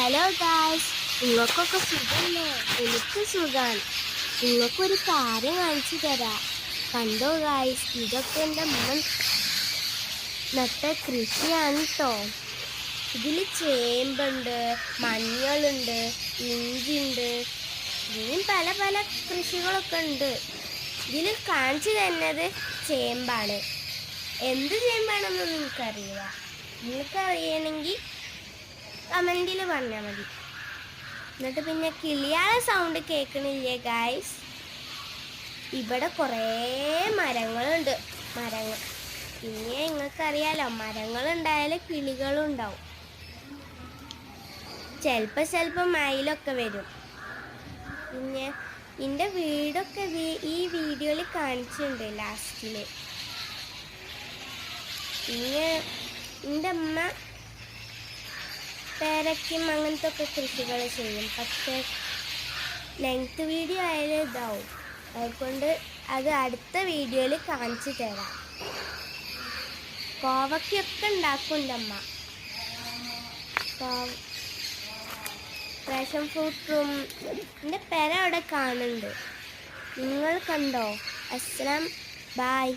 Hello guys, നിങ്ങൾക്കൊക്കെ സുഖമല്ലേ? എനിക്ക് സുഖമാണ്. നിങ്ങൾക്കൊരു കാര്യം കാണിച്ചു തരാം. കണ്ടോ ഗായ്സ്, ഇതൊക്കെ എൻ്റെ അമ്മ നട്ട കൃഷിയാണ് കേട്ടോ. ഇതിൽ ചേമ്പുണ്ട്, മഞ്ഞളുണ്ട്, ഇഞ്ചിയുണ്ട്, ഇനിയും പല പല കൃഷികളൊക്കെ ഉണ്ട്. ഇതിൽ കാണിച്ചു തരുന്നത് ചേമ്പാണ്. എന്ത് ചേമ്പാണെന്നൊന്നും എനിക്കറിയില്ല. നിങ്ങൾക്കറിയണമെങ്കിൽ കമൻറ്റിൽ പറഞ്ഞാൽ മതി. എന്നിട്ട് പിന്നെ കിളിയാളെ സൗണ്ട് കേൾക്കണില്ലേ ഗായ്സ്? ഇവിടെ കുറേ മരങ്ങളുണ്ട്. പിന്നെ നിങ്ങൾക്കറിയാലോ, മരങ്ങളുണ്ടായാൽ കിളികളും ഉണ്ടാവും. ചിലപ്പോൾ മയിലൊക്കെ വരും. പിന്നെ എൻ്റെ വീടൊക്കെ ഈ വീഡിയോയിൽ കാണിച്ചിട്ടുണ്ട് ലാസ്റ്റിൽ. പിന്നെ എൻ്റെ അമ്മ പേരയ്ക്കും അങ്ങനത്തെ ഒക്കെ കൃഷികൾ ചെയ്യും. പക്ഷേ ലെങ്ത് വീഡിയോ ആയാലും ഇതാവും. അതുകൊണ്ട് അത് അടുത്ത വീഡിയോയിൽ കാണിച്ചു തരാം. കോവയ്ക്കൊക്കെ ഉണ്ടാക്കും എൻ്റെ അമ്മ. പാഷൻ ഫ്രൂട്ടും എൻ്റെ പേര അവിടെ കാണുന്നുണ്ട്. നിങ്ങൾ കണ്ടോ? അസ്സലാം, ബായ്.